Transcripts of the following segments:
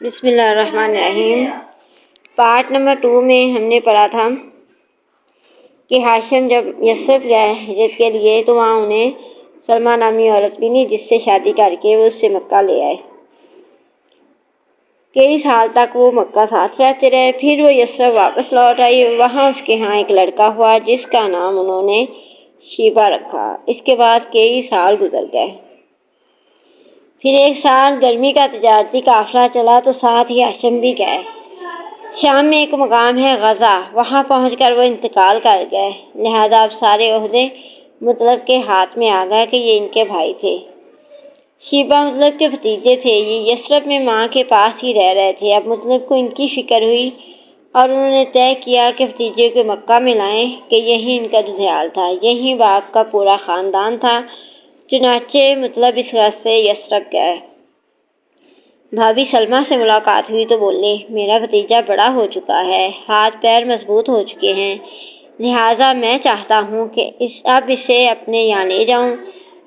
بسم اللہ الرحمن الرحیم۔ پارٹ نمبر 2 میں ہم نے پڑھا تھا کہ ہاشم جب یثرب گئے ہجرت کے لیے تو وہاں انہیں سلمہ نامی عورت ملی جس سے شادی کر کے وہ اس سے مکہ لے آئے۔ کئی سال تک وہ مکہ ساتھ رہتے رہے، پھر وہ یثرب واپس لوٹ آئی۔ وہاں اس کے ہاں ایک لڑکا ہوا جس کا نام انہوں نے شیبہ رکھا۔ اس کے بعد کئی سال گزر گئے۔ پھر ایک سال گرمی کا تجارتی قافلہ چلا تو ساتھ ہی ہاشم بھی گئے۔ شام میں ایک مقام ہے غزہ، وہاں پہنچ کر وہ انتقال کر گئے، لہذا اب سارے عہدے مطلب کے ہاتھ میں آ گئے کہ یہ ان کے بھائی تھے۔ شیبہ مطلب کے بھتیجے تھے۔ یہ یثرب میں ماں کے پاس ہی رہ رہے تھے۔ اب مطلب کو ان کی فکر ہوئی اور انہوں نے طے کیا کہ بھتیجے کو مکہ میں لائیں کہ یہی ان کا دھیال تھا، یہی باپ کا پورا خاندان تھا۔ چنانچہ مطلب اس غرض سے یثرب گئے۔ بھابی سلمہ سے ملاقات ہوئی تو بولے، میرا بھتیجا بڑا ہو چکا ہے، ہاتھ پیر مضبوط ہو چکے ہیں، لہٰذا میں چاہتا ہوں کہ اب اسے اپنے یہاں لے جاؤں۔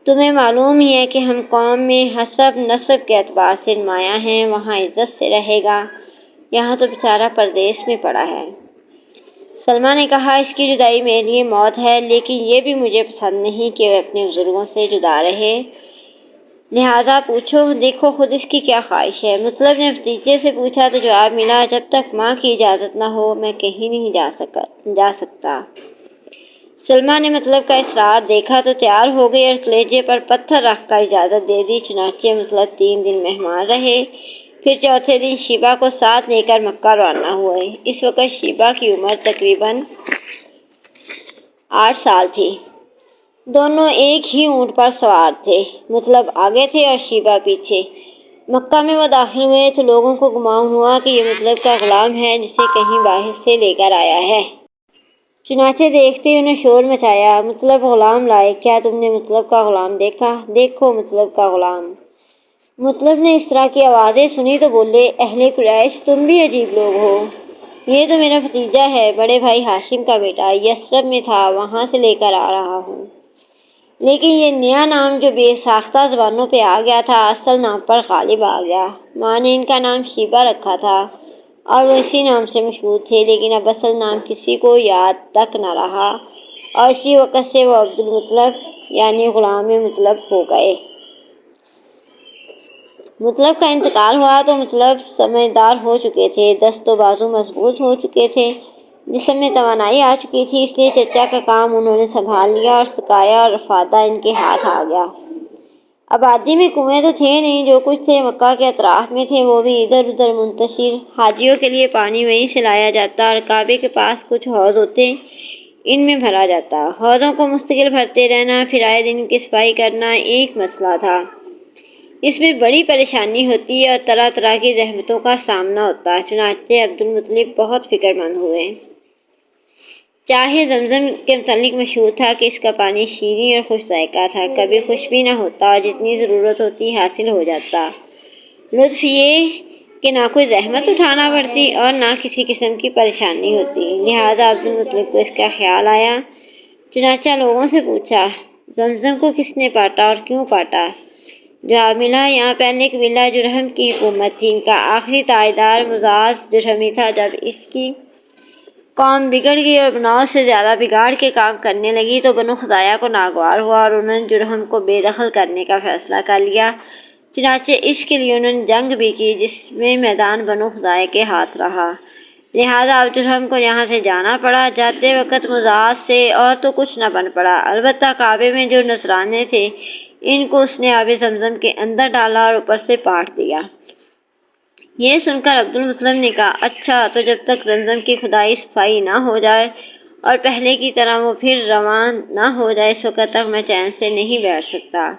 تمہیں معلوم ہی ہے کہ ہم قوم میں حسب نسب کے اعتبار سے نمایاں ہیں، وہاں عزت سے رہے گا، یہاں تو بیچارہ پردیس میں پڑا ہے۔ سلمہ نے کہا، اس کی جدائی میرے لیے موت ہے، لیکن یہ بھی مجھے پسند نہیں کہ وہ اپنے بزرگوں سے جدا رہے، لہٰذا پوچھو، دیکھو خود اس کی کیا خواہش ہے۔ مطلب نے بھتیجے سے پوچھا تو جواب ملا، جب تک ماں کی اجازت نہ ہو میں کہیں نہیں جا سکتا۔ سلمہ نے مطلب کا اصرار دیکھا تو تیار ہو گئی اور کلیجے پر پتھر رکھ کر اجازت دے دی۔ چنانچہ مطلب 3 دن مہمان رہے، پھر چوتھے دن شیبہ کو ساتھ لے کر مکہ روانہ ہوئے۔ اس وقت شیبہ کی عمر تقریباً 8 سال تھی۔ دونوں ایک ہی اونٹ پر سوار تھے، مطلب آگے تھے اور شیبہ پیچھے۔ مکہ میں وہ داخل ہوئے تو لوگوں کو گمان ہوا کہ یہ مطلب کا غلام ہے جسے کہیں باہر سے لے کر آیا ہے۔ چنانچہ دیکھتے ہی انہیں شور مچایا، مطلب غلام لائے، کیا تم نے مطلب کا غلام دیکھا؟ دیکھو مطلب کا غلام۔ مطلب نے اس طرح کی آوازیں سنی تو بولے، اہل قریش تم بھی عجیب لوگ ہو، یہ تو میرا بھتیجا ہے، بڑے بھائی ہاشم کا بیٹا، یثرب میں تھا، وہاں سے لے کر آ رہا ہوں۔ لیکن یہ نیا نام جو بے ساختہ زبانوں پہ آ گیا تھا اصل نام پر غالب آ گیا۔ ماں نے ان کا نام شیبہ رکھا تھا اور وہ اسی نام سے مشہور تھے، لیکن اب اصل نام کسی کو یاد تک نہ رہا اور اسی وقت سے وہ عبد المطلب یعنی غلام مطلب ہو گئے۔ مطلب کا انتقال ہوا تو مطلب سمجھدار ہو چکے تھے، دست و بازو مضبوط ہو چکے تھے، جسم میں توانائی آ چکی تھی، اس لیے چچا کا کام انہوں نے سنبھال لیا اور سقایا اور افادہ ان کے ہاتھ آ گیا۔ آبادی میں کنویں تو تھے نہیں، جو کچھ تھے مکہ کے اطراف میں تھے، وہ بھی ادھر ادھر منتشر۔ حاجیوں کے لیے پانی وہیں سے لایا جاتا اور کعبے کے پاس کچھ حوض ہوتے، ان میں بھرا جاتا۔ حوضوں کو مستقل بھرتے رہنا، پھر آئے دن کی صفائی کرنا ایک مسئلہ تھا، اس میں بڑی پریشانی ہوتی اور طرح طرح کی زحمتوں کا سامنا ہوتا۔ چنانچہ عبد المطلب بہت فکر مند ہوئے۔ چاہے زمزم کے متعلق مشہور تھا کہ اس کا پانی شیریں اور خوش ذائقہ تھا، کبھی خشک بھی نہ ہوتا اور جتنی ضرورت ہوتی حاصل ہو جاتا۔ لطف یہ کہ نہ کوئی زحمت اٹھانا پڑتی اور نہ کسی قسم کی پریشانی ہوتی، لہٰذا عبد المطلب کو اس کا خیال آیا۔ چنانچہ لوگوں سے پوچھا، زمزم کو کس نے پاٹا اور کیوں پاٹا؟ جواب ملا، یہاں پہلے قبیلہ جرہم کی حکومت تھی، ان کا آخری تاجدار مزاز جرہمی تھا۔ جب اس کی قوم بگڑ گئی اور بناؤ سے زیادہ بگاڑ کے کام کرنے لگی تو بنو خزاعہ کو ناگوار ہوا اور انہوں نے جرہم کو بے دخل کرنے کا فیصلہ کر لیا۔ چنانچہ اس کے لیے انہوں نے جنگ بھی کی جس میں میدان بنو خزاعہ کے ہاتھ رہا، لہٰذا اب جرہم کو یہاں سے جانا پڑا۔ جاتے وقت مزاج سے اور تو کچھ نہ بن پڑا، البتہ کعبے میں جو نذرانے تھے ان کو اس نے آب زمزم کے اندر ڈالا اور اوپر سے پاٹ دیا۔ یہ سن کر عبد المطلب نے کہا، اچھا، تو جب تک زمزم کی کھدائی صفائی نہ ہو جائے اور پہلے کی طرح وہ پھر رواں نہ ہو جائے اس وقت تک میں چین سے نہیں بیٹھ سکتا۔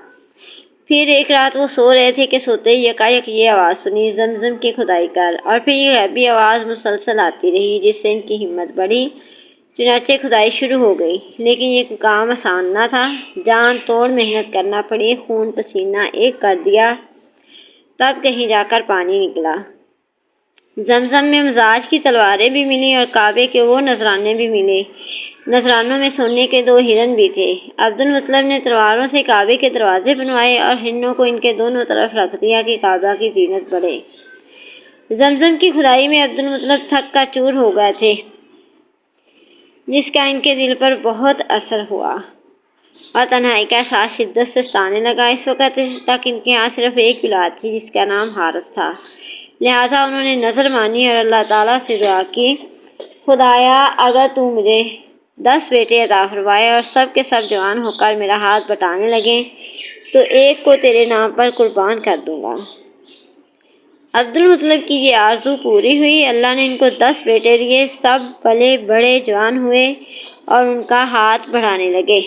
پھر ایک رات وہ سو رہے تھے کہ سوتے ہی یکایک یہ آواز سنی، زمزم کی کھدائی کر، اور پھر یہ غیبی آواز مسلسل آتی رہی جس سے ان کی ہمت بڑھی۔ چنانچہ کھدائی شروع ہو گئی، لیکن یہ کام آسان نہ تھا، جان توڑ محنت کرنا پڑی، خون پسینہ ایک کر دیا تب کہیں جا کر پانی نکلا۔ زمزم میں مزاج کی تلواریں بھی ملیں اور کعبے کے وہ نذرانے بھی ملے، نذرانوں میں سونے کے 2 ہرن بھی تھے۔ عبد المطلب نے تلواروں سے کعبے کے دروازے بنوائے اور ہرنوں کو ان کے دونوں طرف رکھ دیا کہ کعبہ کی زینت بڑھے۔ زمزم کی کھدائی میں عبد المطلب تھک کر چور ہو گئے تھے، جس کا ان کے دل پر بہت اثر ہوا اور تنہائی کا احساس شدت سے ستانے لگا۔ اس وقت تک ان کے یہاں صرف ایک اولاد تھی جس کا نام حارث تھا، لہٰذا انہوں نے نظر مانی اور اللہ تعالیٰ سے دعا کی، خدایا اگر تو مجھے 10 بیٹے عطا فرمائے اور سب کے سب جوان ہو کر میرا ہاتھ بٹانے لگیں تو ایک کو تیرے نام پر قربان کر دوں گا۔ عبد المطلب کی یہ آرزو پوری ہوئی۔ اللہ نے ان کو 10 بیٹے دیے، سب پلے بڑے جوان ہوئے اور ان کا ہاتھ بڑھانے لگے۔